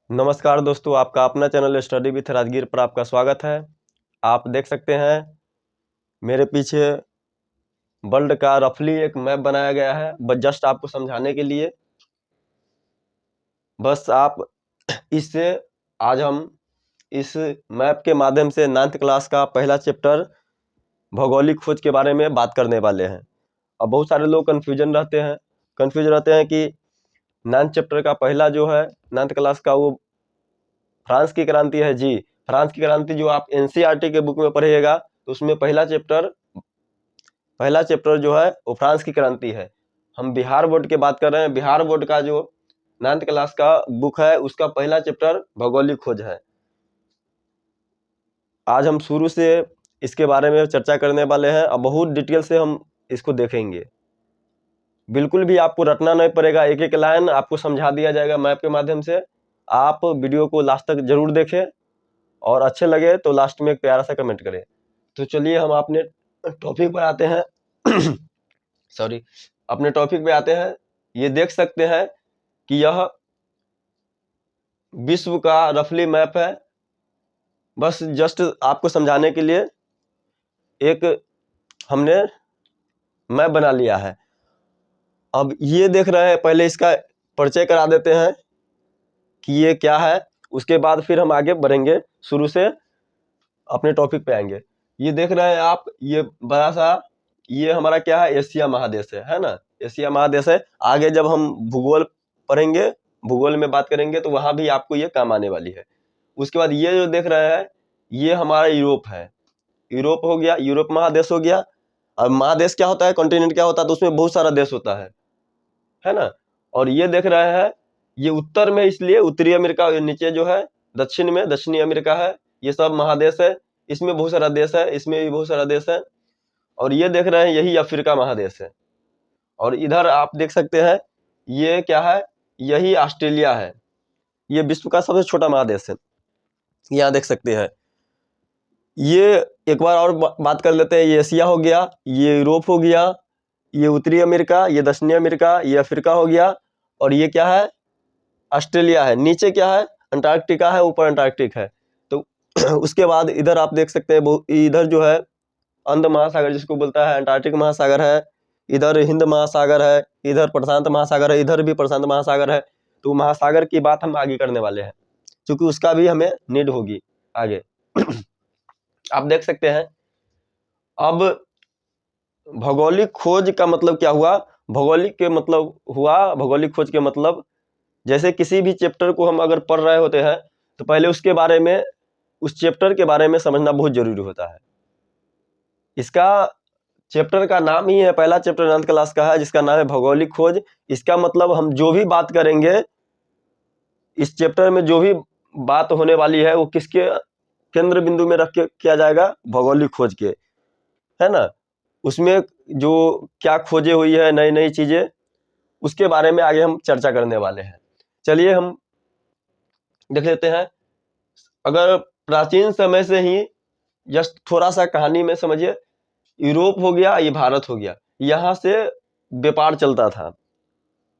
नमस्कार दोस्तों, आपका अपना चैनल स्टडी विथ राजगीर पर आपका स्वागत है। आप देख सकते हैं मेरे पीछे वर्ल्ड का रफली एक मैप बनाया गया है, बस जस्ट आपको समझाने के लिए। बस आप इससे आज हम इस मैप के माध्यम से 9th क्लास का पहला चैप्टर भौगोलिक खोज के बारे में बात करने वाले हैं। अब बहुत सारे लोग कंफ्यूज रहते हैं कि 9th चैप्टर का पहला जो है 9th क्लास का वो फ्रांस की क्रांति है। जी, फ्रांस की क्रांति जो आप एनसीईआरटी के बुक में पढ़िएगा तो उसमें पहला चैप्टर जो है वो फ्रांस की क्रांति है। हम बिहार बोर्ड की बात कर रहे हैं। बिहार बोर्ड का जो 9th क्लास का बुक है उसका पहला चैप्टर भौगोलिक खोज है। आज हम शुरू से इसके बारे में चर्चा करने वाले हैं और बहुत डिटेल से हम इसको देखेंगे। बिल्कुल भी आपको रटना नहीं पड़ेगा, एक एक लाइन आपको समझा दिया जाएगा मैप के माध्यम से। आप वीडियो को लास्ट तक जरूर देखें और अच्छे लगे तो लास्ट में एक प्यारा सा कमेंट करें। तो चलिए हम अपने टॉपिक पर आते हैं सॉरी, अपने टॉपिक पे आते हैं। ये देख सकते हैं कि यह विश्व का रफली मैप है। बस जस्ट आपको समझाने के लिए एक हमने मैप बना लिया है। अब ये देख रहे हैं, पहले इसका परिचय करा देते हैं कि ये क्या है, उसके बाद फिर हम आगे बढ़ेंगे, शुरू से अपने टॉपिक पे आएंगे। ये देख रहे हैं आप, ये बड़ा सा ये हमारा क्या है, एशिया महादेश है ना। एशिया महादेश है। आगे जब हम भूगोल पढ़ेंगे, भूगोल में बात करेंगे तो वहां भी आपको ये काम आने वाली है। उसके बाद ये जो देख रहे हैं ये हमारा यूरोप है। यूरोप हो गया, यूरोप महादेश हो गया। और महादेश क्या होता है, कॉन्टिनेंट क्या होता है, तो उसमें बहुत सारा देश होता है ना। और ये देख रहे हैं ये उत्तर में, इसलिए उत्तरी अमेरिका, नीचे जो है दक्षिण में दक्षिणी अमेरिका है। ये सब महादेश है। इसमें बहुत सारा देश है, इसमें भी बहुत सारा देश है। और ये देख रहे हैं यही अफ्रीका महादेश है। और इधर आप देख सकते हैं ये क्या है, यही ऑस्ट्रेलिया है। ये विश्व का सबसे छोटा महादेश है, यहाँ देख सकते हैं। ये एक बार और बात कर लेते हैं। ये एशिया हो गया, ये यूरोप हो गया, ये उत्तरी अमेरिका, ये दक्षिणी अमेरिका, ये अफ्रीका हो गया। और ये क्या है, ऑस्ट्रेलिया है। नीचे क्या है, अंटार्कटिका है, ऊपर अंटार्कटिक है। तो उसके बाद इधर आप देख सकते हैं इधर जो है अंध महासागर जिसको बोलता है, अंटार्कटिक महासागर है। इधर हिंद महासागर है, इधर प्रशांत महासागर है, इधर भी प्रशांत महासागर है। तो महासागर की बात हम आगे करने वाले हैं, क्योंकि उसका भी हमें नीड होगी आगे। आप देख सकते हैं। अब भौगोलिक खोज का मतलब क्या हुआ, भौगोलिक खोज के मतलब, जैसे किसी भी चैप्टर को हम अगर पढ़ रहे होते हैं तो पहले उसके बारे में, उस चैप्टर के बारे में समझना बहुत जरूरी होता है। इसका चैप्टर का नाम ही है, पहला चैप्टर 9th क्लास का है जिसका नाम है भौगोलिक खोज। इसका मतलब हम जो भी बात करेंगे इस चैप्टर में, जो भी बात होने वाली है वो किसके केंद्र बिंदु में रख के किया जाएगा, भौगोलिक खोज के, है ना। उसमें जो क्या खोजे हुई है नई नई चीजें, उसके बारे में आगे हम चर्चा करने वाले हैं। चलिए हम देख लेते हैं। अगर प्राचीन समय से ही जस्ट थोड़ा सा कहानी में समझिए, यूरोप हो गया, ये भारत हो गया, यहाँ से व्यापार चलता था।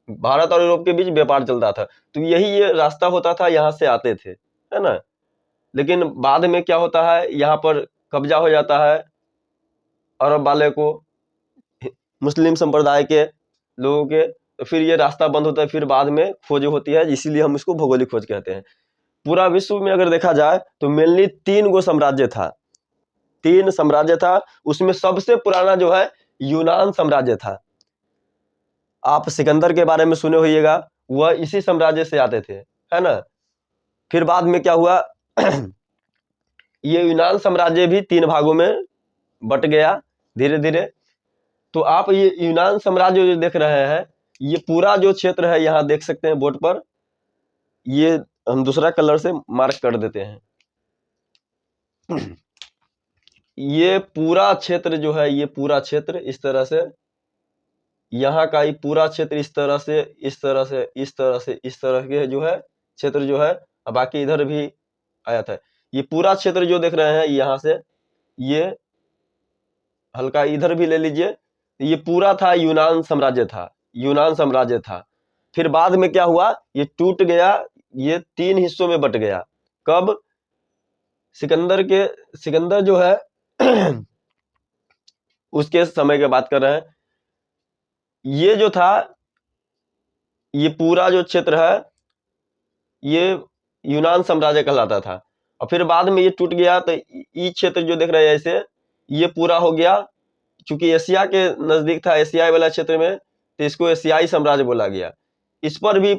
भारत और यूरोप के बीच व्यापार चलता था, तो यही ये रास्ता होता था, यहाँ से आते थे, है ना। लेकिन बाद में क्या होता है, यहाँ पर कब्जा हो जाता है अरब वाले को, मुस्लिम संप्रदाय के लोगों के, तो फिर ये रास्ता बंद होता है। फिर बाद में खोज होती है, इसीलिए हम इसको भौगोलिक खोज कहते हैं। पूरा विश्व में अगर देखा जाए तो मेनली 3 गो साम्राज्य था, 3 साम्राज्य था। उसमें सबसे पुराना जो है यूनान साम्राज्य था। आप सिकंदर के बारे में सुने होइएगा, वह इसी साम्राज्य से आते थे, है ना। फिर बाद में क्या हुआ ये यूनान साम्राज्य भी 3 भागों में बट गया धीरे धीरे। तो आप ये यूनान साम्राज्य जो देख रहे हैं, ये पूरा जो क्षेत्र है, यहाँ देख सकते हैं बोर्ड पर, ये हम दूसरा कलर से मार्क कर देते हैं। ये पूरा क्षेत्र जो है, ये पूरा क्षेत्र इस तरह से, यहाँ का ये पूरा क्षेत्र इस तरह से, इस तरह से, इस तरह से, इस तरह के जो है क्षेत्र जो है, बाकी इधर भी आया था। ये पूरा क्षेत्र जो देख रहे हैं, यहाँ से ये हल्का इधर भी ले लीजिए, ये पूरा था यूनान साम्राज्य था, यूनान साम्राज्य था। फिर बाद में क्या हुआ, ये टूट गया, ये 3 हिस्सों में बट गया। कब? सिकंदर जो है उसके समय की बात कर रहे हैं। ये जो था, ये पूरा जो क्षेत्र है ये यूनान साम्राज्य कहलाता था, और फिर बाद में ये टूट गया। तो ये क्षेत्र जो देख रहे हैं ऐसे, ये पूरा हो गया, चूंकि एशिया के नजदीक था, एशियाई वाला क्षेत्र में, तो इसको एशियाई साम्राज्य बोला गया। इस पर भी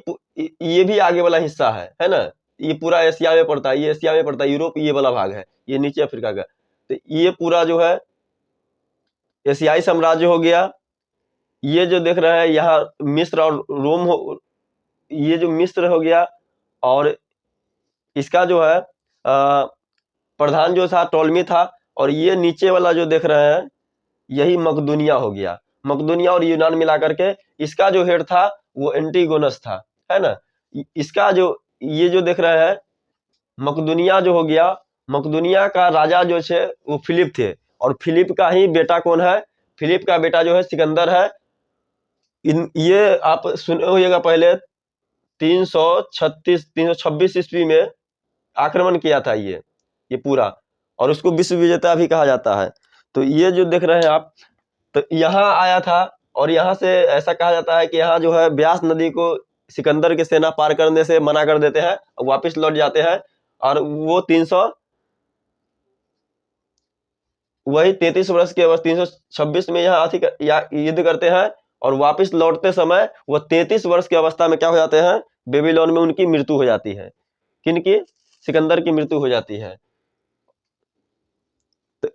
ये भी आगे वाला हिस्सा है ना, ये पूरा एशिया में पड़ता है, ये एशिया में पड़ता है, यूरोप ये वाला भाग है, ये नीचे अफ्रीका का। तो ये पूरा जो है एशियाई साम्राज्य हो गया। ये जो देख रहे हैं यहाँ मिस्र और रोम हो, ये जो मिस्र हो गया, और इसका जो है प्रधान जो था टोलमी था। और ये नीचे वाला जो देख रहे हैं यही मकदूनिया हो गया। मकदूनिया और यूनान मिला करके इसका जो हेड था वो एंटीगोनस था, है ना। इसका जो ये जो देख रहे हैं मकदूनिया जो हो गया, मकदूनिया का राजा जो थे वो फिलिप थे, और फिलिप का ही बेटा कौन है? फिलिप का बेटा जो है सिकंदर है। ये आप सुने होइएगा, पहले 326 ईस्वी में आक्रमण किया था ये पूरा, और उसको विश्व विजेता भी कहा जाता है। तो ये जो देख रहे हैं आप, तो यहाँ आया था, और यहाँ से ऐसा कहा जाता है कि यहाँ जो है ब्यास नदी को सिकंदर की सेना पार करने से मना कर देते हैं, वापस लौट जाते हैं, और वो 33 वर्ष के अवस्था 326 में यहाँ युद्ध करते हैं, और वापस लौटते समय वो 33 वर्ष की अवस्था में क्या हो जाते हैं? बेबीलोन में उनकी मृत्यु हो जाती है। किनकी? सिकंदर की मृत्यु हो जाती है। तो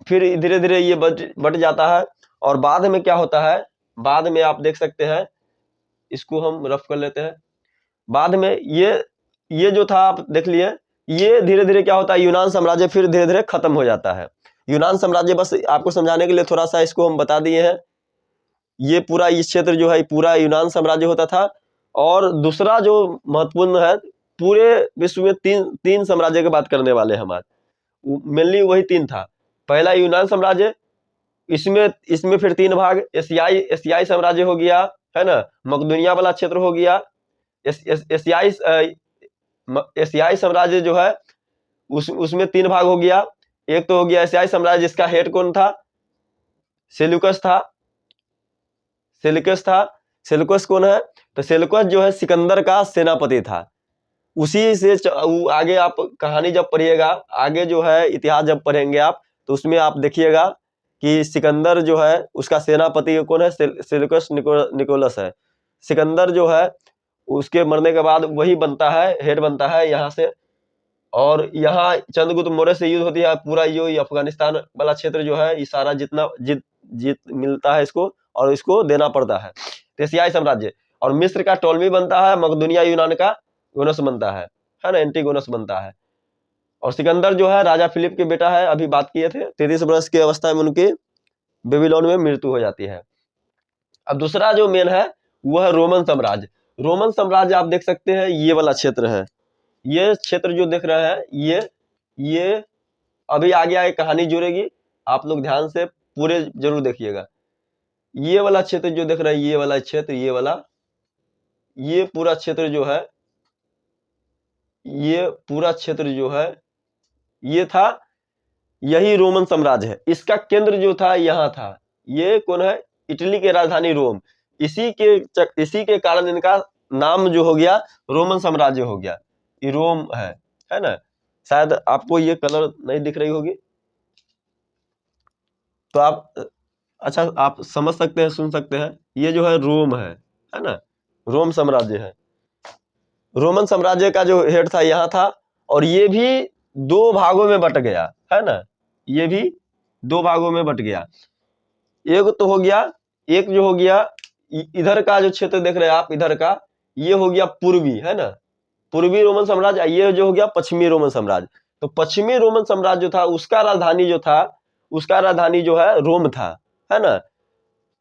फिर धीरे धीरे ये बट जाता है, और बाद में क्या होता है? बाद में आप देख सकते हैं, इसको हम रफ कर लेते हैं। बाद में ये जो था आप देख लिए, ये धीरे धीरे क्या होता है? यूनान साम्राज्य फिर धीरे धीरे खत्म हो जाता है। यूनान साम्राज्य, बस आपको समझाने के लिए थोड़ा सा इसको हम बता दिए हैं। ये पूरा इस क्षेत्र जो है पूरा यूनान साम्राज्य होता था। और दूसरा जो महत्वपूर्ण है, पूरे विश्व में तीन साम्राज्य की बात करने वाले हम आज, मेनली वही 3 था। पहला यूनान साम्राज्य, इसमें फिर 3 भाग, एशियाई साम्राज्य हो गया, है ना, मकदूनिया वाला क्षेत्र हो गया, एशियाई साम्राज्य जो है उसमें 3 भाग हो गया। एक तो हो गया एशियाई साम्राज्य, जिसका हेड कौन था? सेल्यूकस था। सेल्यूकस कौन है? तो सेल्यूकस जो है सिकंदर का सेनापति था। उसी से आगे आप कहानी जब पढ़िएगा, आगे जो है इतिहास जब पढ़ेंगे आप, तो उसमें आप देखिएगा कि सिकंदर जो है उसका सेनापति कौन है? सेल्यूकस निकोलस है। सिकंदर जो है उसके मरने के बाद वही बनता है, हेड बनता है यहाँ से। और यहाँ चंद्रगुप्त मौर्य से युद्ध होती है। पूरा ये अफगानिस्तान वाला क्षेत्र जो है, ये सारा जितना जीत मिलता है इसको, और इसको देना पड़ता है। एशियाई साम्राज्य, और मिस्र का टोलमी बनता है, मकदूनिया यूनान का गोनस बनता है ना, एंटीगोनस बनता है। और सिकंदर जो है राजा फिलिप के बेटा है, अभी बात किए थे। 33 वर्ष की अवस्था में उनकी बेबीलोन में मृत्यु हो जाती है। अब दूसरा जो मेन है वो है रोमन साम्राज्य। रोमन साम्राज्य आप देख सकते हैं, ये वाला क्षेत्र है। ये क्षेत्र जो देख रहे हैं, ये अभी आगे कहानी जुड़ेगी, आप लोग ध्यान से पूरे जरूर देखिएगा। ये वाला क्षेत्र जो देख रहे हैं, ये वाला क्षेत्र, ये पूरा क्षेत्र जो है, ये पूरा क्षेत्र जो है, ये था, यही रोमन साम्राज्य है। इसका केंद्र जो था यहाँ था। ये कौन है? इटली की राजधानी रोम। इसी के कारण इनका नाम जो हो गया रोमन साम्राज्य हो गया। ये रोम है ना। शायद आपको ये कलर नहीं दिख रही होगी, तो आप अच्छा आप समझ सकते हैं, सुन सकते हैं। ये जो है रोम है ना, रोम साम्राज्य है। रोमन साम्राज्य का जो हेड था यहाँ था, और ये भी 2 भागों में बट गया, है ना। ये भी 2 भागों में बट गया। एक तो हो गया, एक जो हो गया इधर का जो क्षेत्र देख रहे हैं आप, इधर का, ये हो गया पूर्वी, है ना, पूर्वी रोमन साम्राज्य। ये जो हो गया पश्चिमी रोमन साम्राज्य। तो पश्चिमी रोमन साम्राज्य जो था, उसका राजधानी जो है रोम था, है ना।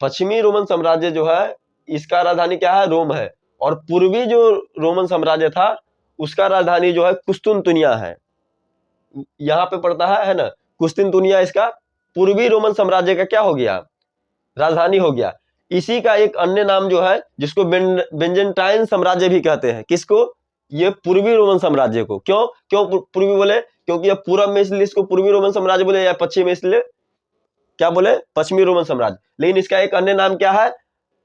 पश्चिमी रोमन साम्राज्य जो है, इसका राजधानी क्या है? रोम है। और पूर्वी जो रोमन साम्राज्य था, उसका राजधानी जो है कुस्तुनतुनिया है, यहाँ पे पड़ता है ना, कुस्तुनतुनिया इसका पूर्वी रोमन साम्राज्य का क्या हो गया? राजधानी हो गया। इसी का एक अन्य नाम जो है, जिसको बेंजेंटाइन साम्राज्य भी कहते हैं। किसको? ये पूर्वी रोमन साम्राज्य को। क्यों क्यों पूर्वी बोले? क्योंकि ये पूरब में इसलिए इसको पूर्वी रोमन साम्राज्य बोले, या पश्चिम में इसलिए क्या बोले? पश्चिमी रोमन साम्राज्य। लेकिन इसका एक अन्य नाम क्या है?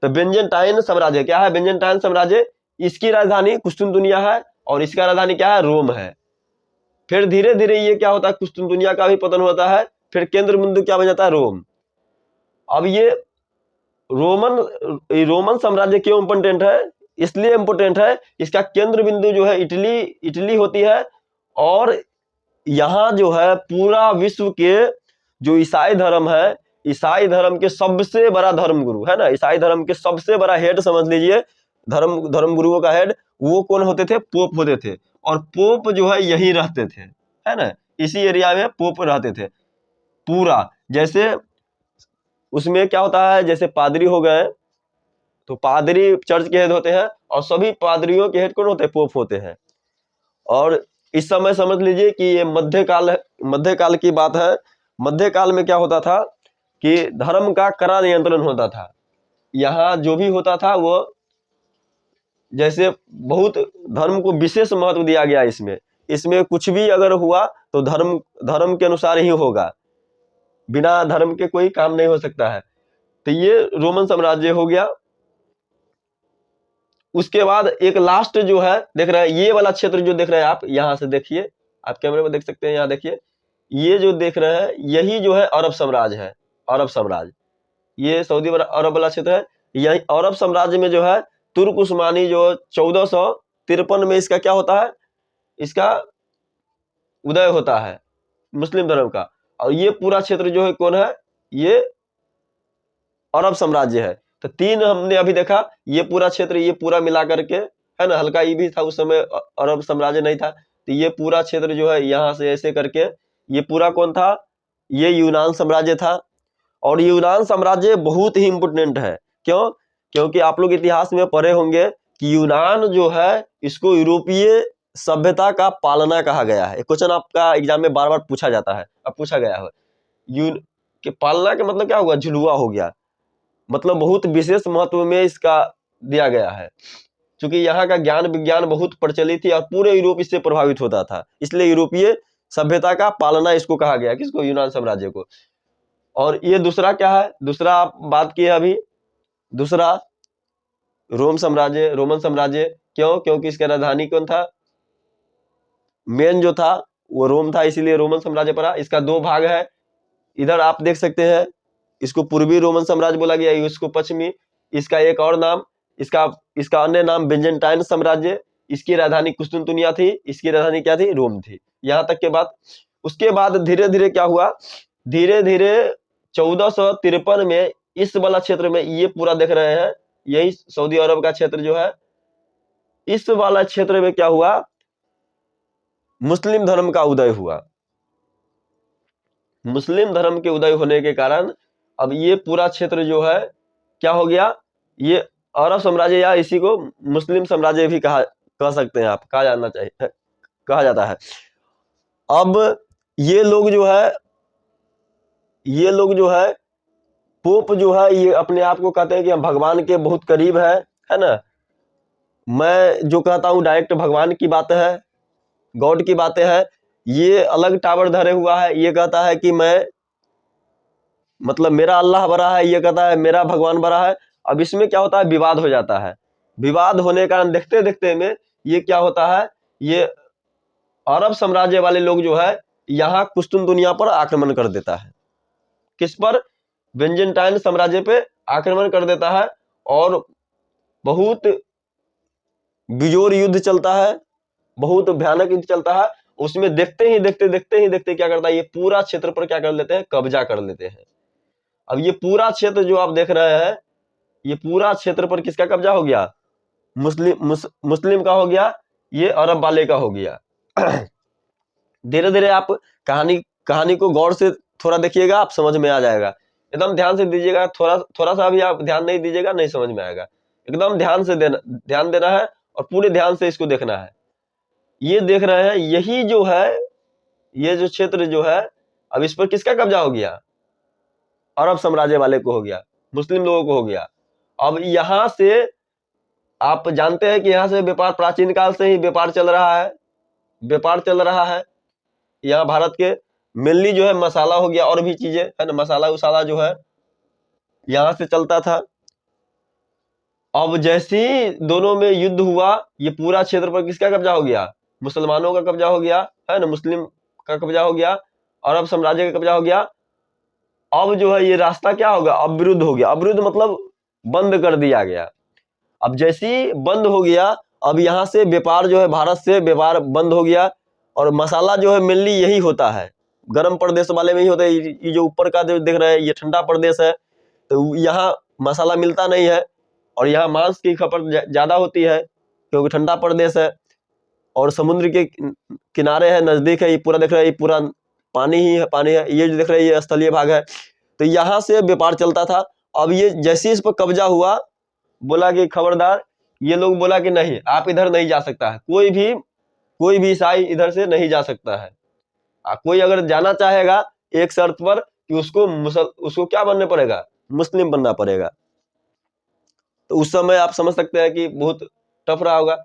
तो बेंजेंटाइन साम्राज्य। क्या है बेंजेंटाइन साम्राज्य? इसकी राजधानी कुस्तुनतुनिया है और इसका राजधानी क्या है? रोम है। फिर धीरे धीरे ये क्या होता है? कुस्तुनतुनिया का भी पतन होता है, फिर केंद्र बिंदु क्या बन जाता है? रोम। अब ये रोमन साम्राज्य क्यों इंपोर्टेंट है? इसलिए इंपोर्टेंट है, इसका केंद्र बिंदु जो है इटली होती है, और यहाँ जो है पूरा विश्व के जो ईसाई धर्म है, ईसाई धर्म के सबसे बड़ा धर्मगुरु है ना, ईसाई धर्म के सबसे बड़ा हेड समझ लीजिए, धर्म गुरुओं का हेड, वो कौन होते थे? पोप होते थे। और पोप जो है यही रहते थे, है ना, इसी एरिया में पोप रहते थे पूरा। जैसे उसमें क्या होता है, जैसे पादरी हो गए, तो पादरी चर्च के हेड होते हैं, और सभी पादरियों के हेड कौन होते हैं? पोप होते हैं। और इस समय समझ लीजिए कि ये मध्यकाल की बात है। मध्यकाल में क्या होता था कि धर्म का कड़ा नियंत्रण होता था। यहाँ जो भी होता था वो जैसे बहुत धर्म को विशेष महत्व दिया गया। इसमें कुछ भी अगर हुआ तो धर्म के अनुसार ही होगा, बिना धर्म के कोई काम नहीं हो सकता है। तो ये रोमन साम्राज्य हो गया। उसके बाद एक लास्ट जो है, देख रहे हैं ये वाला क्षेत्र जो देख रहे हैं आप, यहां से देखिए, आप कैमरे में देख सकते हैं, यहाँ देखिए, ये जो देख रहे हैं यही जो है अरब साम्राज्य है। अरब साम्राज्य, ये सऊदी अरब वाला क्षेत्र है। यही अरब साम्राज्य में जो है तुर्क उस्मानी जो 1453 में इसका क्या होता है? इसका उदय होता है मुस्लिम धर्म का। और ये पूरा क्षेत्र जो है कौन है? ये अरब साम्राज्य है। तो तीन हमने अभी देखा, ये पूरा क्षेत्र, ये पूरा मिला करके, है ना, हल्का ये भी था उस समय, अरब साम्राज्य नहीं था। तो ये पूरा क्षेत्र जो है यहाँ से ऐसे करके, ये पूरा कौन था? ये यूनान साम्राज्य था। और यूनान साम्राज्य बहुत ही इंपोर्टेंट है। क्यों? क्योंकि आप लोग इतिहास में पढ़े होंगे कि यूनान जो है इसको यूरोपीय सभ्यता का पालना कहा गया है। क्वेश्चन आपका एग्जाम में बार बार पूछा जाता है, अब पूछा गया है। के पालना का मतलब क्या होगा? झुलुआ हो गया, मतलब बहुत विशेष महत्व में इसका दिया गया है। क्योंकि यहाँ का ज्ञान विज्ञान बहुत प्रचलित थी और पूरे यूरोप इससे प्रभावित होता था, इसलिए यूरोपीय सभ्यता का पालना इसको कहा गया। किसको? यूनान साम्राज्य को। और ये दूसरा क्या है? दूसरा आप बात किए अभी, दूसरा रोमन साम्राज्य। क्यों? क्योंकि इसका राजधानी कौन था? मेन जो था वो रोम था, इसीलिए रोमन साम्राज्य पड़ा। इसका दो भाग है, इधर आप देख सकते हैं, इसको पूर्वी रोमन साम्राज्य बोला गया, इसको पश्चिमी। इसका एक और नाम, इसका अन्य नाम बेंजेंटाइन साम्राज्य। इसकी राजधानी कुस्तुनतुनिया थी, इसकी राजधानी क्या थी? रोम थी। यहाँ तक के बाद उसके बाद धीरे धीरे क्या हुआ? धीरे धीरे 1453 में इस वाला क्षेत्र में, ये पूरा देख रहे हैं, यही सऊदी अरब का क्षेत्र जो है, इस वाला क्षेत्र में क्या हुआ? मुस्लिम धर्म का उदय हुआ। मुस्लिम धर्म के उदय होने के कारण अब ये पूरा क्षेत्र जो है क्या हो गया? ये अरब साम्राज्य, या इसी को मुस्लिम साम्राज्य भी कह सकते हैं आप, कहा जाता है। अब ये लोग जो है पोप जो है, ये अपने आप को कहते हैं कि हम भगवान के बहुत करीब है ना। मैं जो कहता हूँ डायरेक्ट भगवान की बातें है, गॉड की बातें है। ये अलग टावर धरे हुआ है, ये कहता है कि मैं, मतलब मेरा अल्लाह बड़ा है, ये कहता है मेरा भगवान बड़ा है। अब इसमें क्या होता है? विवाद हो जाता है। विवाद होने के कारण देखते देखते में ये क्या होता है? ये अरब साम्राज्य वाले लोग जो है यहाँ कुस्तुनतुनिया पर आक्रमण कर देता है। किस पर? बेंजेंटाइन साम्राज्य पे आक्रमण कर देता है, और बहुत बिजोर युद्ध चलता है, बहुत भयानक युद्ध चलता है। उसमें देखते ही क्या करता है? ये पूरा क्षेत्र पर क्या कर लेते हैं? कब्जा कर लेते हैं। अब ये पूरा क्षेत्र जो आप देख रहे हैं, ये पूरा क्षेत्र पर किसका कब्जा हो गया? मुस्लिम का हो गया, ये अरब वाले का हो गया। धीरे धीरे आप कहानी को गौर से थोड़ा देखिएगा, आप समझ में आ जाएगा। एकदम ध्यान से दीजिएगा, थोड़ा सा भी आप ध्यान नहीं दीजिएगा नहीं समझ में आएगा। एकदम ध्यान देना है और पूरे ध्यान से इसको देखना है। ये देख रहे हैं, यही जो है, ये जो क्षेत्र जो है, अब इस पर किसका कब्जा हो गया? अरब साम्राज्य वाले को हो गया, मुस्लिम लोगों को हो गया। अब यहां से आप जानते हैं कि यहाँ से व्यापार प्राचीन काल से ही व्यापार चल रहा है, व्यापार चल रहा है। यहाँ भारत के मेनली जो है मसाला हो गया और भी चीजें है ना, मसाला उसाला जो है यहाँ से चलता था। अब जैसे ही दोनों में युद्ध हुआ, ये पूरा क्षेत्र पर किसका कब्जा हो गया? मुसलमानों का कब्जा हो गया, है ना, मुस्लिम का कब्जा हो गया, अरब साम्राज्य का कब्जा हो गया। अब जो है ये रास्ता क्या होगा? अवरुद्ध हो गया। अवरुद्ध मतलब बंद कर दिया गया। अब जैसे ही बंद हो गया, अब यहाँ से व्यापार जो है, भारत से व्यापार बंद हो गया। और मसाला जो है मेनली यही होता है, गर्म प्रदेश वाले में ही होता है। ये जो ऊपर का जो देख रहे हैं ये ठंडा प्रदेश है, तो यहाँ मसाला मिलता नहीं है। और यहाँ मांस की खपत ज्यादा होती है क्योंकि ठंडा प्रदेश है और समुद्र के किनारे है, नजदीक है। ये पूरा देख रहे हैं, ये पूरा पानी ही है, पानी है। ये जो देख रहे हैं ये स्थलीय भाग है, तो यहाँ से व्यापार चलता था। अब ये जैसे इस पर कब्जा हुआ, बोला कि खबरदार, ये लोग बोला कि नहीं, आप इधर नहीं जा सकता है, कोई भी ईसाई इधर से नहीं जा सकता है। कोई अगर जाना चाहेगा एक शर्त पर कि उसको क्या बनना पड़ेगा? मुस्लिम बनना पड़ेगा। तो उस समय आप समझ सकते हैं कि बहुत टफ रहा होगा।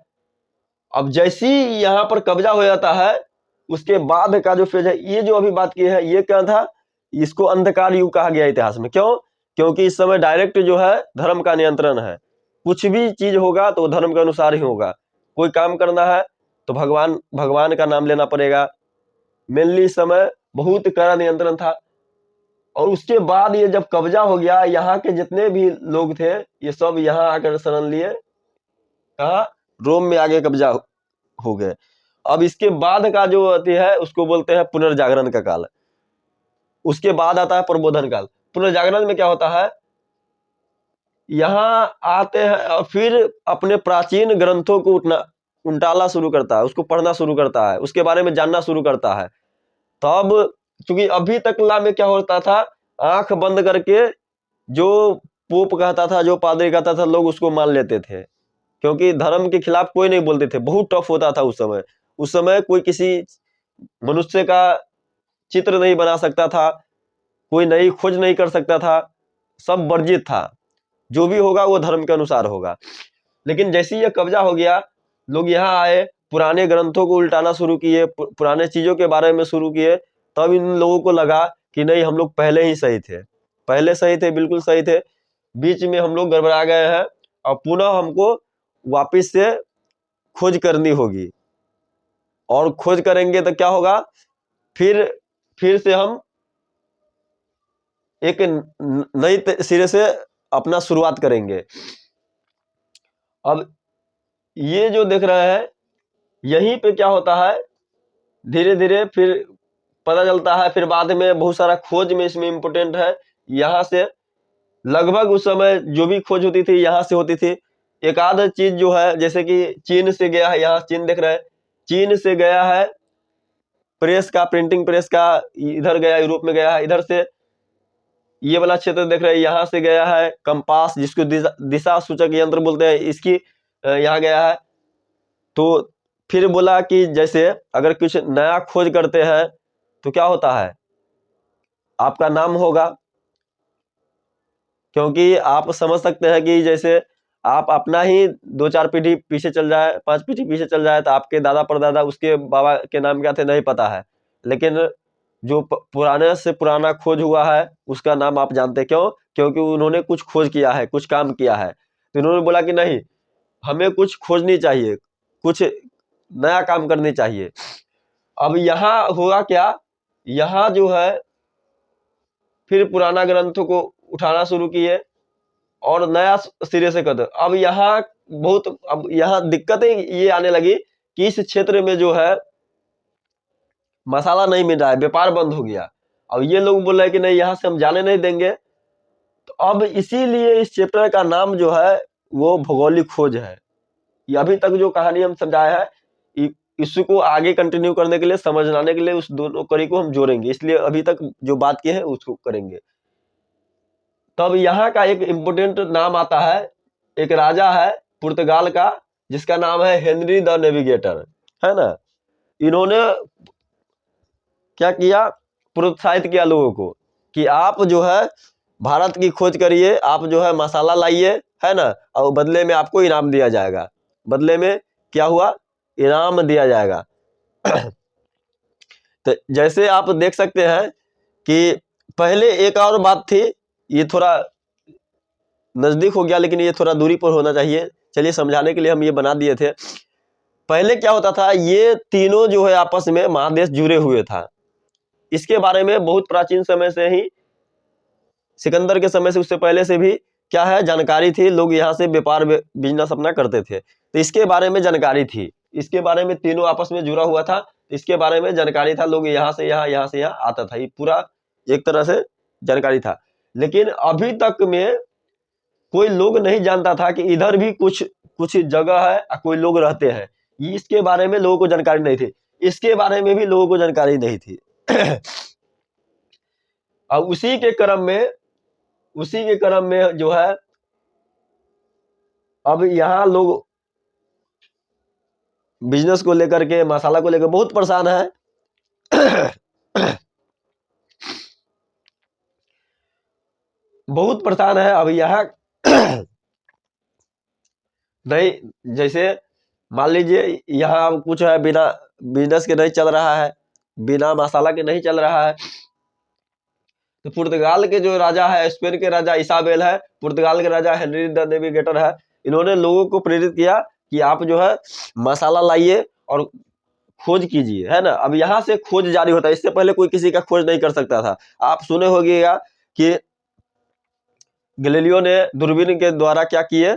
अब जैसी यहाँ पर कब्जा हो जाता है, उसके बाद का जो फेज है, ये जो अभी बात की है, ये क्या था? इसको अंधकार युग कहा गया इतिहास में। क्यों? क्योंकि इस समय डायरेक्ट जो है धर्म का नियंत्रण है। कुछ भी चीज होगा तो धर्म के अनुसार ही होगा। कोई काम करना है तो भगवान का नाम लेना पड़ेगा। मेनली इस समय बहुत कड़ा नियंत्रण था। और उसके बाद ये जब कब्जा हो गया, यहाँ के जितने भी लोग थे ये सब यहाँ आकर शरण लिए, कहा? रोम में आगे कब्जा हो गए। अब इसके बाद का जो अति है उसको बोलते हैं पुनर्जागरण का काल। उसके बाद आता है प्रबोधन काल। पुनर्जागरण में क्या होता है? यहाँ आते हैं और फिर अपने प्राचीन ग्रंथों को उल्टाना शुरू करता है, उसको पढ़ना शुरू करता है, उसके बारे में जानना शुरू करता है। तब क्योंकि अभी तक ला में क्या होता था, आंख बंद करके जो पोप कहता था, जो पादरी कहता था, लोग उसको मान लेते थे क्योंकि धर्म के खिलाफ कोई नहीं बोलते थे। बहुत टफ होता था उस समय। उस समय कोई किसी मनुष्य का चित्र नहीं बना सकता था, कोई नई खोज नहीं कर सकता था, सब वर्जित था। जो भी होगा वो धर्म के अनुसार होगा। लेकिन जैसे ही ये कब्जा हो गया, लोग यहाँ आए, पुराने ग्रंथों को उल्टाना शुरू किए, पुराने चीजों के बारे में शुरू किए। तब इन लोगों को लगा कि नहीं, हम लोग पहले ही सही थे, पहले सही थे, बिल्कुल सही थे, बीच में हम लोग गड़बड़ा गए हैं और पुनः हमको वापिस से खोज करनी होगी। और खोज करेंगे तो क्या होगा? फिर से हम एक नई सिरे से अपना शुरुआत करेंगे। अब ये जो देख रहे हैं, यहीं पे क्या होता है, धीरे धीरे फिर पता चलता है। फिर बाद में बहुत सारा खोज में इसमें इम्पोर्टेंट है। यहाँ से लगभग उस समय जो भी खोज होती थी यहाँ से होती थी। एक आध चीज जो है, जैसे कि चीन से गया है, यहाँ चीन देख रहे हैं, चीन से गया है प्रेस का, प्रिंटिंग प्रेस का, इधर गया, यूरोप में गया है। इधर से ये वाला क्षेत्र देख रहे हैं, यहाँ से गया है कंपास, जिसको दिशा सूचक यंत्र बोलते हैं, इसकी यहाँ गया है। तो फिर बोला कि जैसे अगर कुछ नया खोज करते हैं तो क्या होता है, आपका नाम होगा। क्योंकि आप समझ सकते हैं कि जैसे आप अपना ही 2-4 पीढ़ी पीछे चल जाए, 5 पीढ़ी पीछे चल जाए, तो आपके दादा परदादा, उसके बाबा के नाम क्या थे नहीं पता है, लेकिन जो पुराने से पुराना खोज हुआ है उसका नाम आप जानते हैं। क्यों? क्योंकि उन्होंने कुछ खोज किया है, कुछ काम किया है। तो इन्होंने बोला कि नहीं, हमें कुछ खोजनी चाहिए, कुछ नया काम करनी चाहिए। अब यहाँ होगा क्या, यहाँ जो है फिर पुराना ग्रंथों को उठाना शुरू किए और नया सिरे से कर दो। अब यहाँ दिक्कतें ये आने लगी कि इस क्षेत्र में जो है मसाला नहीं मिल रहा है, व्यापार बंद हो गया। अब ये लोग बोल रहे हैं कि नहीं, यहाँ से हम जाने नहीं देंगे। तो अब इसीलिए इस चैप्टर का नाम जो है वो भौगोलिक खोज है। ये अभी तक जो कहानी हम समझाया है, इसको आगे कंटिन्यू करने के लिए, समझाने के लिए उस दोनों कड़ी को हम जोड़ेंगे, इसलिए अभी तक जो बात की है उसको करेंगे। तब यहाँ का एक इम्पोर्टेंट नाम आता है, एक राजा है पुर्तगाल का, जिसका नाम है हेनरी द नेविगेटर, है ना। इन्होंने क्या किया, प्रोत्साहित किया लोगों को कि आप जो है भारत की खोज करिए, आप जो है मसाला लाइए है ना, और बदले में आपको इनाम दिया जाएगा। बदले में क्या हुआ, इनाम दिया जाएगा। तो जैसे आप देख सकते हैं कि पहले एक और बात थी, ये थोड़ा नजदीक हो गया लेकिन ये थोड़ा दूरी पर होना चाहिए, चलिए समझाने के लिए हम ये बना दिए थे। पहले क्या होता था, ये तीनों जो है आपस में महादेश जुड़े हुए था। इसके बारे में बहुत प्राचीन समय से ही, सिकंदर के समय से, उससे पहले से भी क्या है, जानकारी थी। लोग यहाँ से व्यापार बिजनेस अपना करते थे, तो इसके बारे में जानकारी थी। इसके बारे में तीनों आपस में जुड़ा हुआ था, इसके बारे में जानकारी था। लोग यहाँ से यहाँ, यहाँ से यहाँ आता था, ये पूरा एक तरह से जानकारी था। लेकिन अभी तक में कोई लोग नहीं जानता था कि इधर भी कुछ कुछ जगह है, कोई लोग रहते हैं। इसके बारे में लोगों को जानकारी नहीं थी, इसके बारे में भी लोगों को जानकारी नहीं थी। और उसी के क्रम में जो है, अब यहाँ लोग बिजनेस को लेकर के, मसाला को लेकर बहुत परेशान है। बहुत परेशान है। अब यहाँ नहीं, जैसे मान लीजिए यहाँ कुछ है, बिना बिजनेस के नहीं चल रहा है, बिना मसाला के नहीं चल रहा है। तो पुर्तगाल के जो राजा है, स्पेन के राजा इसाबेल है, पुर्तगाल के राजा हेनरी द नेविगेटर है, इन्होंने लोगों को प्रेरित किया कि आप जो है मसाला लाइए और खोज कीजिए, है ना। अब यहाँ से खोज जारी होता है, इससे पहले कोई किसी का खोज नहीं कर सकता था। आप सुने होंगे कि गैलीलियो ने दूरबीन के द्वारा क्या किए,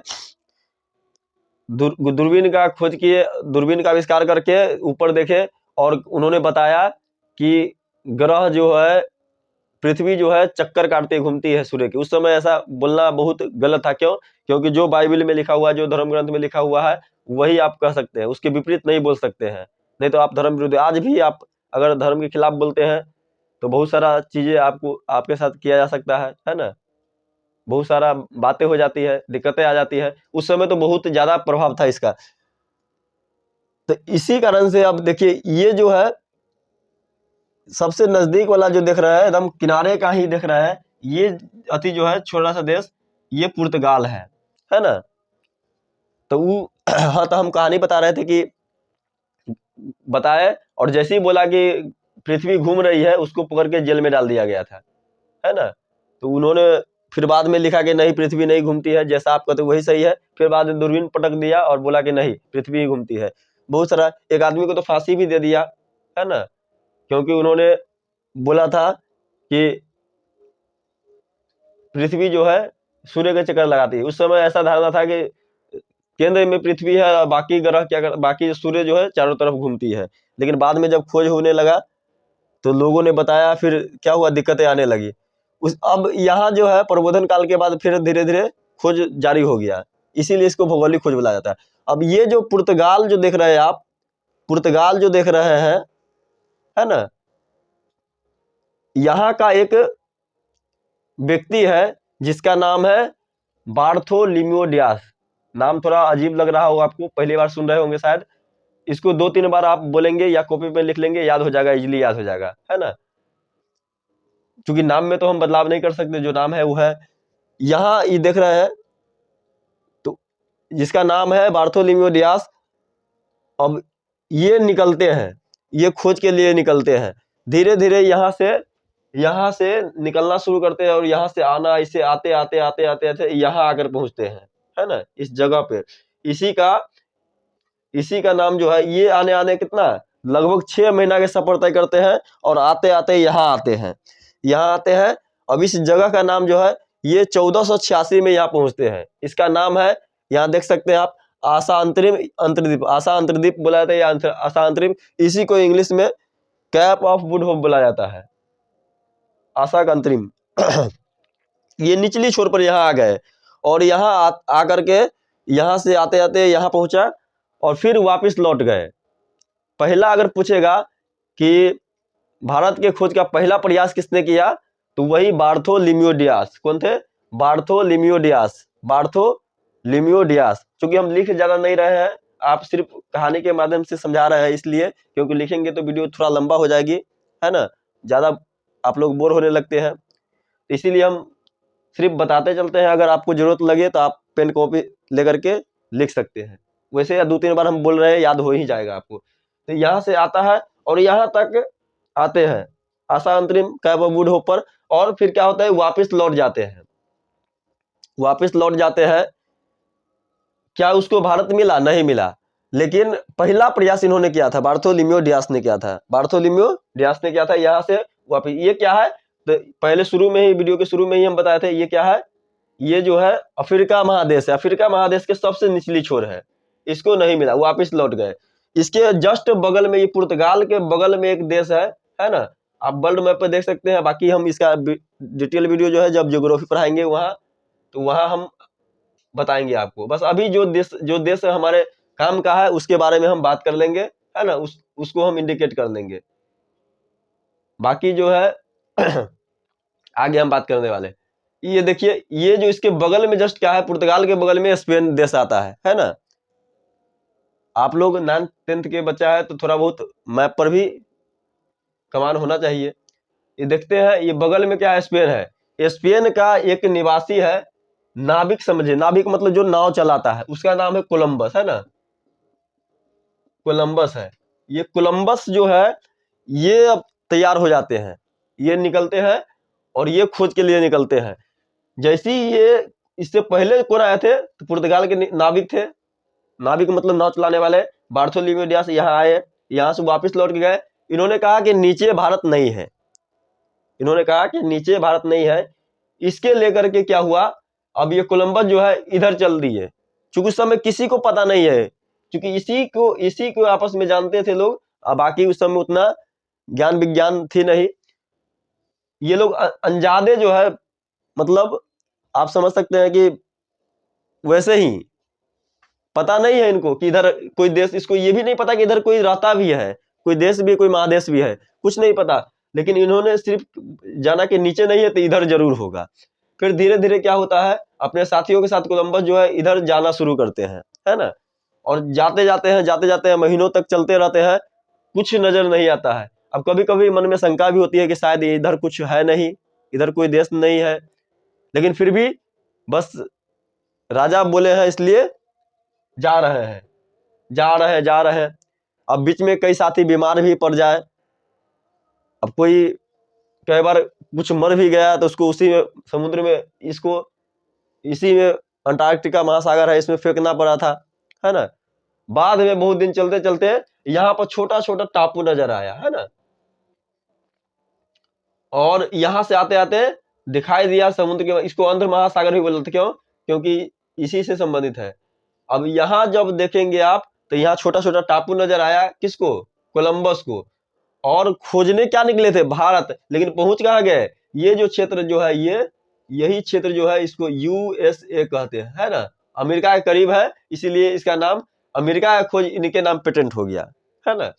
दूरबीन का खोज किए, दूरबीन का आविष्कार करके ऊपर देखे और उन्होंने बताया कि ग्रह जो है, पृथ्वी जो है चक्कर काटते घूमती है सूर्य की। उस समय ऐसा बोलना बहुत गलत था। क्यों? क्योंकि जो बाइबल में लिखा हुआ है, जो धर्म ग्रंथ में लिखा हुआ है, वही आप कह सकते हैं, उसके विपरीत नहीं बोल सकते हैं, नहीं तो आप धर्म विरुद्ध। आज भी आप अगर धर्म के खिलाफ बोलते हैं तो बहुत सारा चीजें आपको, आपके साथ किया जा सकता है ना, बहुत सारा बातें हो जाती है, दिक्कतें आ जाती है। उस समय तो बहुत ज्यादा प्रभाव था इसका। तो इसी कारण से अब देखिए, ये जो है सबसे नजदीक वाला जो देख रहा है, एकदम किनारे का ही देख रहा है, ये अति जो है छोटा सा देश, ये पुर्तगाल है ना। तो वो हाँ, तो हम कहानी बता रहे थे कि बताए, और जैसे ही बोला कि पृथ्वी घूम रही है, उसको पकड़ के जेल में डाल दिया गया था, है ना। तो उन्होंने फिर बाद में लिखा कि नहीं, पृथ्वी नहीं घूमती है, जैसा आप कहते वही सही है। फिर बाद में दूरबीन पटक दिया और बोला कि नहीं, पृथ्वी ही घूमती है। बहुत सारा, एक आदमी को तो फांसी भी दे दिया, है ना, क्योंकि उन्होंने बोला था कि पृथ्वी जो है सूर्य के चक्कर लगाती है। उस समय ऐसा धारणा था कि केंद्र में पृथ्वी है और बाकी ग्रह क्या कर, बाकी सूर्य जो है चारों तरफ घूमती है। लेकिन बाद में जब खोज होने लगा तो लोगों ने बताया, फिर क्या हुआ, दिक्कतें आने लगी। अब यहाँ जो है प्रबोधन काल के बाद फिर धीरे धीरे खोज जारी हो गया, इसीलिए इसको भौगोलिक खोज बोला जाता है। अब ये जो पुर्तगाल जो देख रहे हैं आप, पुर्तगाल जो देख रहे हैं, है ना, यहाँ का एक व्यक्ति है जिसका नाम है बार्थोलोम्यू डियास। नाम थोड़ा अजीब लग रहा होगा आपको, पहली बार सुन रहे होंगे शायद। इसको 2-3 बार आप बोलेंगे या कॉपी पे लिख लेंगे, याद हो जाएगा, इजीली याद हो जाएगा, है ना। क्योंकि नाम में तो हम बदलाव नहीं कर सकते, जो नाम है वो है। यहाँ ये देख रहे हैं, तो जिसका नाम है बार्थोलोम्यू डियास। अब ये निकलते हैं, ये खोज के लिए निकलते हैं, धीरे धीरे यहाँ से निकलना शुरू करते हैं, और यहाँ से आना, इसे आते आते आते आते आते यहाँ आकर पहुंचते हैं, है ना, इस जगह पे। इसी का नाम जो है, ये आने आने कितना, लगभग 6 महीना के सफर तय करते हैं, और आते आते यहाँ आते हैं। अब इस जगह का नाम जो है, ये 1486 में यहाँ पहुंचते हैं। इसका नाम है, यहाँ देख सकते हैं आप, आशा अंतर्द्वीप। आशा अंतर्द्वीप बोला जाता है, या आशा अंतरिम। इसी को इंग्लिश में कैप ऑफ गुड होप बोला जाता है, आशा का अंतरिम। ये निचली छोर पर यहाँ आ गए, और यहाँ आकर के यहाँ से आते आते यहाँ पहुंचा, और फिर वापस लौट गए। पहला अगर पूछेगा कि भारत के खोज का पहला प्रयास किसने किया, तो वही बार्थोलोम्यू डियास। कौन थे? Bartholomew Dias. क्योंकि हम लिख ज्यादा नहीं रहे हैं, आप सिर्फ कहानी के माध्यम से समझा रहे हैं, इसलिए, क्योंकि लिखेंगे तो वीडियो थोड़ा लंबा हो जाएगी, है ना, ज्यादा आप लोग बोर होने लगते हैं। इसीलिए हम सिर्फ बताते चलते हैं। अगर आपको जरूरत लगे तो आप पेन कॉपी लेकर के लिख सकते हैं। वैसे या 2-3 बार हम बोल रहे हैं, याद हो ही जाएगा आपको। तो यहाँ से आता है और यहाँ तक आते हैं आशा अंतरिम कैब वुड होपर, और फिर क्या होता है वापस लौट जाते हैं। वापस लौट जाते हैं, क्या उसको भारत मिला? नहीं मिला। लेकिन पहला प्रयास इन्होंने किया था, बार्थोलोम्यू डियास ने किया था। बार्थोलोम्यू डियास ने किया था यहाँ से वापस। ये क्या है? तो पहले शुरू में ही, वीडियो के शुरू में ही हम बताए थे, ये क्या है? ये जो है अफ्रीका महादेश है। अफ्रीका महादेश के सबसे निचली छोर है, इसको नहीं मिला, वापस लौट गए। इसके जस्ट बगल में, ये पुर्तगाल के बगल में एक देश है ना। आप वर्ल्ड मैप पे देख सकते हैं। बाकी हम इसका डिटेल वीडियो जो है जब ज्योग्राफी पढ़ाएंगे वहाँ, तो वहाँ हम बताएंगे आपको। बस अभी जो देश हमारे काम का है उसके बारे में हम बात कर लेंगे, है ना। उसको हम इंडिकेट कर लेंगे। बाकी जो है आगे हम बात करने वाले। ये देखिए, ये जो इसके बगल में जस्ट क्या है, पुर्तगाल के बगल में स्पेन देश आता है ना। आप लोग 9th-10th के बच्चा है तो थोड़ा बहुत मैप पर भी कमान होना चाहिए। ये देखते हैं, ये बगल में क्या है? स्पेन है। स्पेन का एक निवासी है, नाविक समझे, नाविक मतलब जो नाव चलाता है, उसका नाम है कोलंबस, है ना। कोलंबस है। ये कोलंबस जो है, ये अब तैयार हो जाते हैं, ये निकलते हैं और ये खोज के लिए निकलते हैं। जैसे ही ये, इससे पहले कौन आए थे? तो पुर्तगाल के नाविक थे। नाविक मतलब नाव चलाने वाले। बार्थोलोम्यू डियास यहाँ आए, यहाँ से वापस लौट के गए। इन्होंने कहा कि नीचे भारत नहीं है। इन्होंने कहा कि नीचे भारत नहीं है। इसके लेकर के क्या हुआ, अब ये कोलंबस जो है इधर चल दिए। चूंकि उस समय किसी को पता नहीं है, क्योंकि इसी को आपस में जानते थे लोग। अब बाकी उस समय उतना ज्ञान विज्ञान थी नहीं। ये लोग अनजाने जो है, मतलब आप समझ सकते हैं कि वैसे ही पता नहीं है इनको कि इधर कोई देश, इसको ये भी नहीं पता कि इधर कोई रहता भी है, कोई देश भी, कोई महादेश भी है, कुछ नहीं पता। लेकिन इन्होंने सिर्फ जाना कि नीचे नहीं है तो इधर जरूर होगा। फिर धीरे धीरे क्या होता है, अपने साथियों के साथ कोलंबस जो है इधर जाना शुरू करते हैं, है ना। और जाते जाते हैं महीनों तक चलते रहते हैं, कुछ नजर नहीं आता है। अब कभी कभी मन में शंका भी होती है कि शायद इधर कुछ है नहीं, इधर कोई देश नहीं है। लेकिन फिर भी बस राजा बोले हैं इसलिए जा रहे हैं। अब बीच में कई साथी बीमार भी पड़ जाए, अब कोई कई बार कुछ मर भी गया तो उसको उसी में समुद्र में, इसको इसी में अंटार्कटिका महासागर है, इसमें फेंकना पड़ा था, है ना। बाद में बहुत दिन चलते चलते यहाँ पर छोटा छोटा टापू नजर आया, है ना। और यहाँ से आते आते दिखाई दिया समुद्र के, इसको अंध महासागर भी बोलते। क्यों? क्योंकि इसी से संबंधित है। अब यहाँ जब देखेंगे आप तो यहाँ छोटा छोटा टापू नजर आया, किसको? कोलंबस को। और खोजने क्या निकले थे? भारत। लेकिन पहुंच कहाँ गए? ये जो क्षेत्र जो है, यही क्षेत्र जो है, इसको USA कहते हैं, है ना। अमेरिका के करीब है, इसीलिए इसका नाम अमेरिका का खोज इनके नाम पेटेंट हो गया, है ना।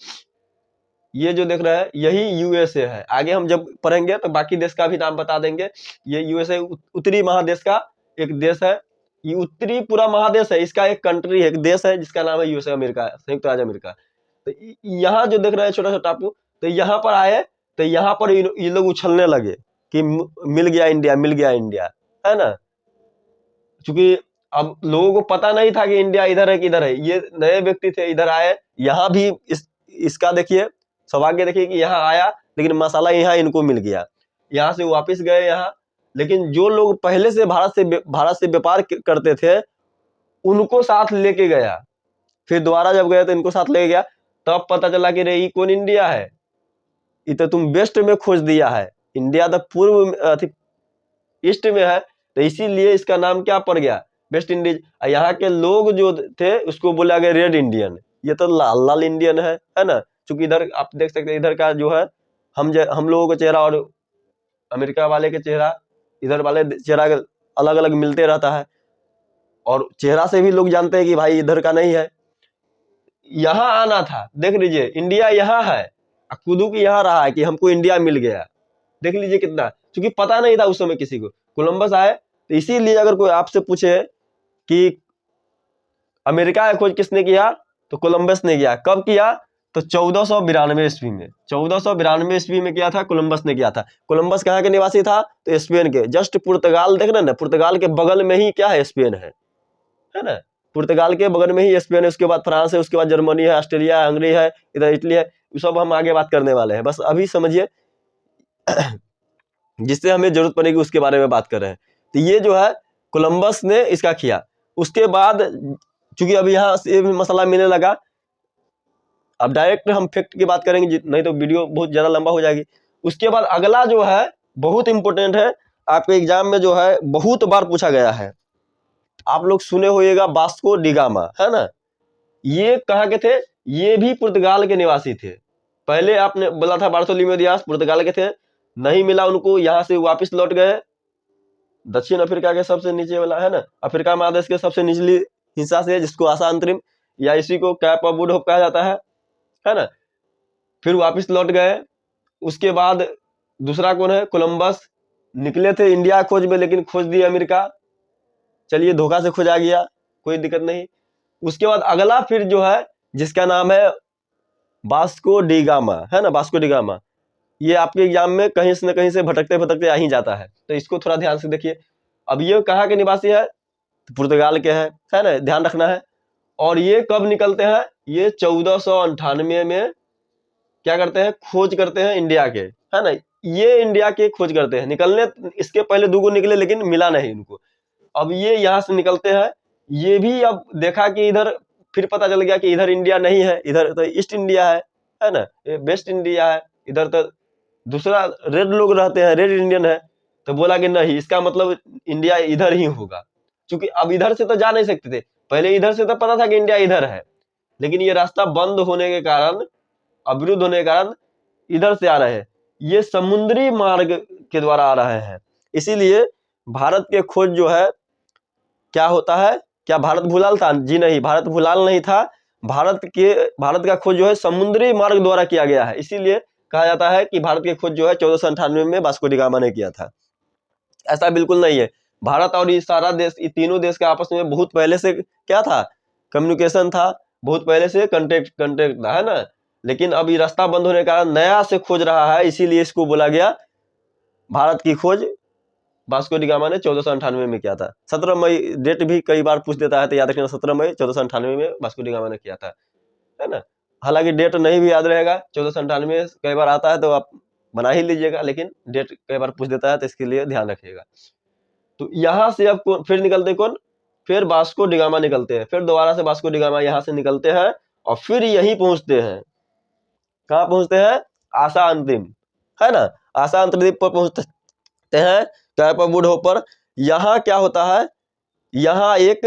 ये जो देख रहे हैं यही USA है। आगे हम जब पढ़ेंगे तो बाकी देश का भी नाम बता देंगे। ये USA उत्तरी महादेश का एक देश है। ये उत्तरी पूरा महादेश है, इसका एक कंट्री है, एक देश है जिसका नाम है USA, अमेरिका, संयुक्त राज्य अमेरिका। तो यहाँ जो देख रहे हैं छोटा छोटा टापू, तो यहाँ पर आए तो यहाँ पर ये लोग उछलने लगे कि मिल गया इंडिया, है ना। क्योंकि अब लोगों को पता नहीं था कि इंडिया इधर है किधर है। ये नए व्यक्ति थे, इधर आए। यहाँ भी इसका देखिए सौभाग्य, देखिए कि यहाँ आया लेकिन मसाला यहाँ इनको मिल गया। यहाँ से वापस गए यहाँ। लेकिन जो लोग पहले से भारत से व्यापार करते थे उनको साथ लेके गया। फिर दोबारा जब गए तो इनको साथ लेके गया, तब पता चला कि रे ये कौन इंडिया है, ये तो तुम वेस्ट में खोज दिया है, इंडिया तो पूर्व ईस्ट में है। तो इसीलिए इसका नाम क्या पड़ गया? West Indies. यहाँ के लोग जो थे उसको बोला गया रेड इंडियन, ये तो लाल लाल इंडियन है ना। क्योंकि इधर आप देख सकते हैं, इधर का जो है हम लोगों का चेहरा और अमेरिका वाले के चेहरा, इधर वाले चेहरा अलग अलग मिलते रहता है। और चेहरा से भी लोग जानते हैं कि भाई इधर का नहीं है। यहाँ आना था, देख लीजिए इंडिया यहाँ है, खुद की यहाँ रहा है कि हमको इंडिया मिल गया। देख लीजिए कितना, क्योंकि पता नहीं था उस समय किसी को। कोलंबस आए तो इसीलिए अगर कोई आपसे पूछे कि अमेरिका का खोज किसने किया, तो कोलंबस ने किया। कब किया? तो 1492 ईस्वी में। 1492 ईस्वी में किया था, कोलंबस ने किया था। कोलंबस कहाँ के निवासी था? तो स्पेन के। जस्ट पुर्तगाल देख रहे ना, पुर्तगाल के बगल में ही क्या है? स्पेन है। है ना। पुर्तगाल के बगल में ही स्पेन है, उसके बाद फ्रांस है, उसके बाद जर्मनी है, ऑस्ट्रेलिया है, हंगरी है, इधर इटली है, सब हम आगे बात करने वाले हैं। बस अभी समझिए जिससे हमें जरूरत पड़ेगी उसके बारे में बात कर रहे हैं। तो ये जो है कोलंबस ने इसका किया। उसके बाद चूंकि अभी यहाँ से भी मसाला मिलने लगा, अब डायरेक्ट हम फैक्ट की बात करेंगे, नहीं तो वीडियो बहुत ज्यादा लंबा हो जाएगी। उसके बाद अगला जो है बहुत इंपॉर्टेंट है, आपके एग्जाम में जो है बहुत बार पूछा गया है, आप लोग सुने होइएगा, वास्को डी गामा, है ना। ये कहाँ के थे? ये भी पुर्तगाल के निवासी थे। पहले आपने बोला था बार्थोलोमेओ दियास पुर्तगाल के थे, नहीं मिला उनको, यहाँ से वापिस लौट गए दक्षिण अफ्रीका के सबसे नीचे वाला, है ना, अफ्रीका महादेश के सबसे निचली हिस्सा से, जिसको आशा अंतरिम या इसी को कैप ऑफ गुड होप कहा जाता है ना। फिर वापिस लौट गए। उसके बाद दूसरा कौन है? कोलंबस। निकले थे इंडिया खोज में, लेकिन खोज दिए अमेरिका। चलिए धोखा से खोजा गया, कोई दिक्कत नहीं। उसके बाद अगला फिर जो है जिसका नाम है वास्को डी गामा, है ना, वास्को डी गामा। ये आपके एग्जाम में कहीं से न कहीं से भटकते भटकते आ ही जाता है, तो इसको थोड़ा ध्यान से देखिए। अब ये कहाँ के निवासी है? तो पुर्तगाल के है ना, ध्यान रखना है। और ये कब निकलते हैं? ये 1498 में क्या करते हैं? खोज करते हैं इंडिया के, है ना। ये इंडिया के खोज करते हैं। निकलने इसके पहले 2 गो निकले, लेकिन मिला नहीं उनको। अब ये यहाँ से निकलते हैं। ये भी अब देखा कि इधर, फिर पता चल गया कि इधर इंडिया नहीं है, इधर तो ईस्ट इंडिया है ना, वेस्ट इंडिया है, इधर तो दूसरा रेड लोग रहते हैं, रेड इंडियन है। तो बोला कि नहीं, इसका मतलब इंडिया इधर ही होगा, क्योंकि अब इधर से तो जा नहीं सकते थे। पहले इधर से तो पता था कि इंडिया इधर है, लेकिन ये रास्ता बंद होने के कारण, अवरुद्ध होने के कारण इधर से आ रहे हैं। ये समुद्री मार्ग के द्वारा आ रहे हैं। इसीलिए भारत के खोज जो है क्या होता है? क्या भारत भूलाल था? जी नहीं, भारत भूलाल नहीं था। भारत का खोज जो है समुद्री मार्ग द्वारा किया गया है। इसीलिए कहा जाता है कि भारत की खोज जो है 1498 में वास्को डी गामा ने किया था। ऐसा बिल्कुल नहीं है। भारत और ये सारा देश, ये तीनों देश के आपस में बहुत पहले से क्या था? कम्युनिकेशन था, बहुत पहले से कंटेक्ट था, है ना। लेकिन अब ये रास्ता बंद होने के कारण नया से खोज रहा है, इसीलिए इसको बोला गया भारत की खोज वास्को डी गामा ने 1498 में किया था। 17 मई डेट भी कई बार पूछ देता है, तो याद रखना 17 मई 1498 में वास्को डी गामा ने किया था, है ना। हालांकि डेट नहीं भी याद रहेगा, 1498 कई बार आता है तो आप बना ही लीजिएगा, लेकिन डेट कई बार पूछ देता है, तो इसके लिए ध्यान रखिएगा। तो यहाँ से अब फिर निकलते कौन? फिर वास्को डी गामा निकलते हैं। फिर दोबारा से वास्को डी गामा यहाँ से निकलते हैं और फिर यही पहुंचते हैं। कहाँ पहुंचते हैं? आशा अंतिम, है ना, आशा अंतर्द्वीप पर पहुंचते हैं, कैप ऑफ गुड होप पर। यहाँ क्या होता है? यहाँ एक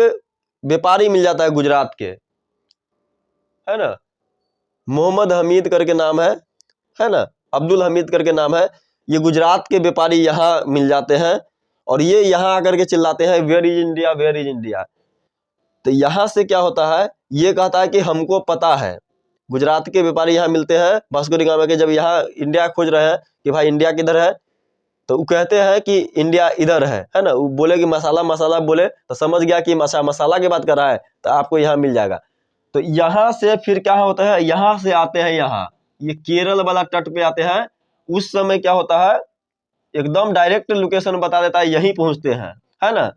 व्यापारी मिल जाता है गुजरात के, है ना, मोहम्मद हमीद करके नाम है ना, अब्दुल हमीद करके नाम है। ये गुजरात के व्यापारी यहाँ मिल जाते हैं और ये यहाँ आकर के चिल्लाते हैं where is India, where is India. तो यहाँ से क्या होता है? ये कहता है कि हमको पता है। गुजरात के व्यापारी यहाँ मिलते हैं वास्को डी गामा के, जब यहाँ इंडिया खोज रहे हैं कि भाई इंडिया किधर है, तो वो कहते हैं कि इंडिया इधर है ना। वो बोले कि मसाला मसाला बोले, तो समझ गया कि मसाला की बात कर रहा है, तो आपको यहाँ मिल जाएगा। तो यहाँ से फिर क्या होता है? यहाँ से आते हैं, यहाँ ये केरल वाला तट पे आते हैं। उस समय क्या होता है? एकदम डायरेक्ट लोकेशन बता देता है, यहीं पहुंचते हैं, है ना।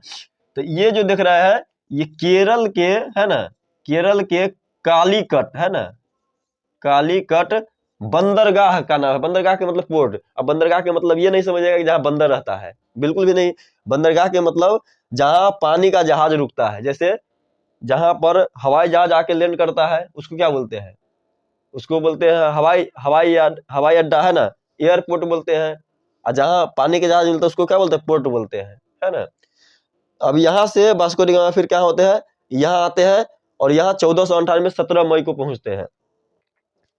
तो ये जो देख रहे हैं, ये केरल के, है ना, केरल के कालीकट, है ना, कालीकट बंदरगाह का नाम है। बंदरगाह के मतलब पोर्ट। अब बंदरगाह के मतलब ये नहीं समझेगा कि जहां बंदर रहता है, बिल्कुल भी नहीं। बंदरगाह के मतलब जहां पानी का जहाज रुकता है, जैसे जहां पर हवाई जहाज आके लैंड करता है, उसको क्या बोलते हैं? उसको बोलते हैं हवाई अड्डा, है ना, एयरपोर्ट बोलते हैं। और जहां पानी के जहाज मिलते हैं उसको क्या बोलते हैं? पोर्ट बोलते हैं, है ना। अब यहाँ से वास्को डी गामा फिर क्या होते हैं? यहाँ आते हैं और यहाँ 1498 में 17 मई को पहुंचते हैं।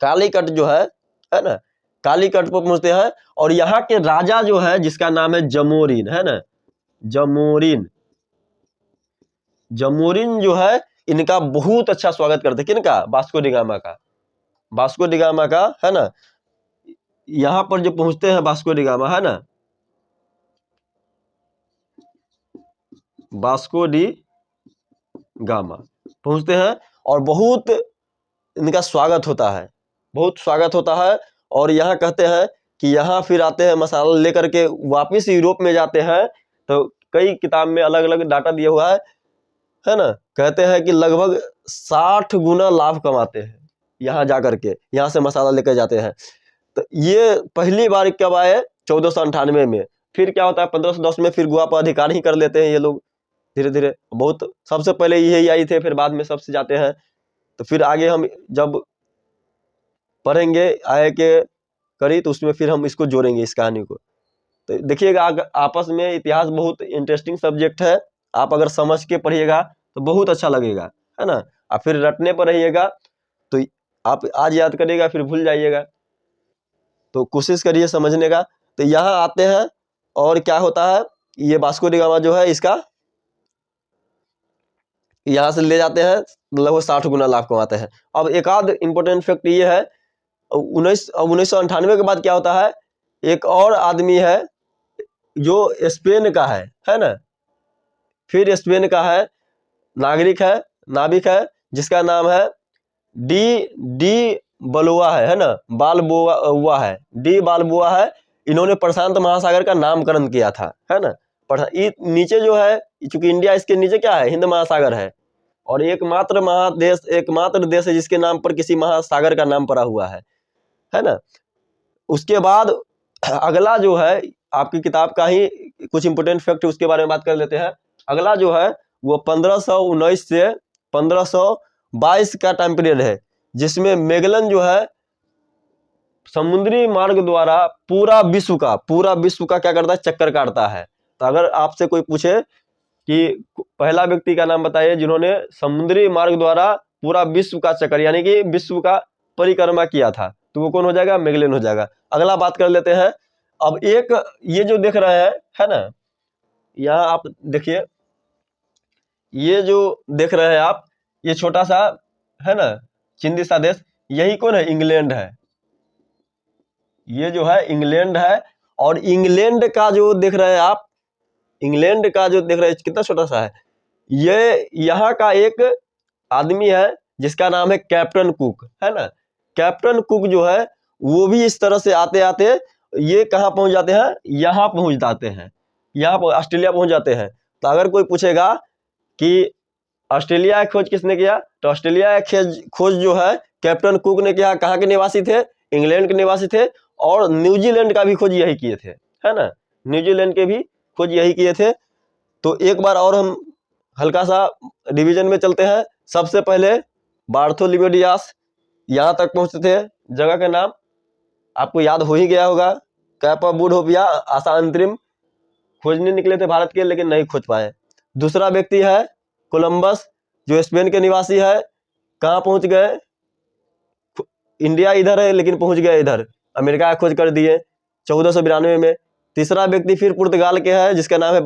कालीकट जो है ना, कालीकट पर पहुंचते हैं। और यहाँ के राजा जो है, जिसका नाम है जमोरिन, है ना, जमोरिन जो है, इनका बहुत अच्छा स्वागत करते हैं। किनका? वास्को डी गामा का। वास्को डी गामा का, है ना। यहाँ पर जो पहुंचते हैं वास्को डी गामा, है ना, वास्को डी गामा पहुंचते हैं और बहुत इनका स्वागत होता है, बहुत स्वागत होता है। और यहाँ कहते हैं कि यहाँ फिर आते हैं मसाला लेकर के वापिस यूरोप में जाते हैं। तो कई किताब में अलग अलग डाटा दिया हुआ है ना, कहते हैं कि लगभग 60 गुना लाभ कमाते हैं यहाँ जा करके, यहाँ से मसाला लेकर जाते हैं। तो ये पहली बार कब आए? 1498 में। फिर क्या होता है 1510 में फिर गोवा पर अधिकार ही कर लेते हैं ये लोग धीरे धीरे। बहुत सबसे पहले यही आई थे, फिर बाद में सबसे जाते हैं। तो फिर आगे हम जब पढ़ेंगे आए के करी तो उसमें फिर हम इसको जोड़ेंगे इस कहानी को। तो देखिएगा आपस में इतिहास बहुत इंटरेस्टिंग सब्जेक्ट है, आप अगर समझ के पढ़िएगा तो बहुत अच्छा लगेगा, है ना। आप फिर रटने पर रहिएगा तो आप आज याद करिएगा फिर भूल जाइएगा, तो कोशिश करिए समझने का। तो यहाँ आते हैं और क्या होता है, ये वास्को डी गामा जो है इसका यहाँ से ले जाते हैं, लगभग 60 गुना लाभ कमाते हैं। अब एक आध इंपॉर्टेंट फैक्ट ये है, 1998 के बाद क्या होता है, एक और आदमी है जो स्पेन का है ना, फिर स्पेन का है, नाविक है जिसका नाम है डी बलुआ है ना, बालबोआ है, डी बालबोआ है। इन्होंने प्रशांत महासागर का नामकरण किया था, है ना। नीचे जो है, चूंकि इंडिया इसके नीचे क्या है, हिंद महासागर है, और एकमात्र देश है जिसके नाम पर किसी महासागर का नाम पड़ा हुआ है ना। उसके बाद अगला जो है आपकी किताब का ही कुछ इंपोर्टेंट फैक्ट उसके बारे में बात कर लेते हैं। अगला जो है वो 1519 से 1522 का टाइम पीरियड है, जिसमें मैगेलन जो है समुद्री मार्ग द्वारा पूरा विश्व का क्या करता है, चक्कर काटता है। तो अगर आपसे कोई पूछे कि पहला व्यक्ति का नाम बताइए जिन्होंने समुद्री मार्ग द्वारा पूरा विश्व का चक्कर यानी कि विश्व का परिक्रमा किया था, तो वो कौन हो जाएगा, मैगेलन हो जाएगा। अगला बात कर लेते हैं। अब एक ये जो देख रहे हैं, है ना, यहाँ आप देखिए, ये जो देख रहे हैं आप, ये छोटा सा है ना चिंदी सा देश, यही कौन है, इंग्लैंड है। ये जो है इंग्लैंड है, और इंग्लैंड का जो देख रहे हैं आप, इंग्लैंड का जो देख रहे हैं कितना छोटा सा है, ये यहाँ का एक आदमी है जिसका नाम है कैप्टन कुक, है ना। कैप्टन कुक जो है वो भी इस तरह से आते आते ये कहाँ पहुंच जाते हैं, यहाँ पहुंच जाते हैं, यहाँ पर ऑस्ट्रेलिया पहुंच जाते हैं। तो अगर कोई पूछेगा कि ऑस्ट्रेलिया की खोज किसने किया, तो ऑस्ट्रेलिया की खोज जो है कैप्टन कुक ने किया। कहाँ के निवासी थे, इंग्लैंड के निवासी थे, और न्यूजीलैंड का भी खोज यही किए थे, है ना, न्यूजीलैंड के भी खोज यही किए थे। तो एक बार और हम हल्का सा डिवीजन में चलते हैं। सबसे पहले बार्थोलोमेव डियास यहाँ तक पहुंचते थे, जगह का नाम आपको याद हो ही गया होगा, कैपा बूड होपिया, आशा अंतरिम खोजने निकले थे भारत के, लेकिन नहीं खोज पाए। दूसरा व्यक्ति है कोलंबस, जो स्पेन के निवासी है, कहाँ पहुंच गए, इंडिया इधर है लेकिन पहुंच गए इधर, अमेरिका खोज कर दिए 1492 में। तीसरा व्यक्ति फिर पुर्तगाल के है जिसका नाम है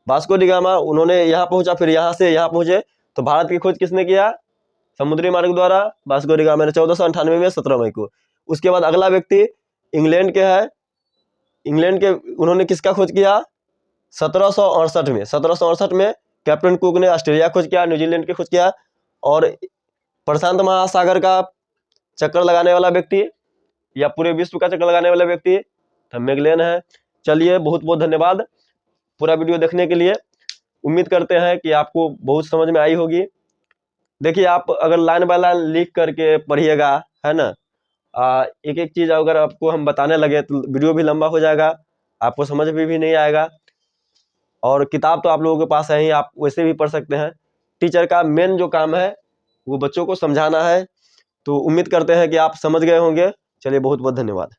वास्को डी गामा, उन्होंने यहाँ पहुंचा, फिर यहाँ से यहाँ पहुंचे। तो भारत की खोज किसने किया, समुद्री मार्ग द्वारा वास्को डी गामा ने 1498 में 17 मई को। उसके बाद अगला व्यक्ति इंग्लैंड के है, इंग्लैंड के उन्होंने किसका खोज किया, 1768 में कैप्टन कुक ने ऑस्ट्रेलिया खोज किया, न्यूजीलैंड की खोज किया। और प्रशांत महासागर का चक्कर लगाने वाला व्यक्ति या पूरे विश्व का चक्कर लगाने वाला व्यक्ति तो मैगेलन है। चलिए, बहुत बहुत धन्यवाद पूरा वीडियो देखने के लिए। उम्मीद करते हैं कि आपको बहुत समझ में आई होगी। देखिए, आप अगर लाइन बाय लाइन लिख करके पढ़िएगा, है ना, एक एक चीज अगर आपको हम बताने लगे तो वीडियो भी लंबा हो जाएगा, आपको समझ में भी नहीं आएगा। और किताब तो आप लोगों के पास है ही, आप वैसे भी पढ़ सकते हैं। टीचर का मेन जो काम है वो बच्चों को समझाना है। तो उम्मीद करते हैं कि आप समझ गए होंगे। चलिए, बहुत बहुत धन्यवाद।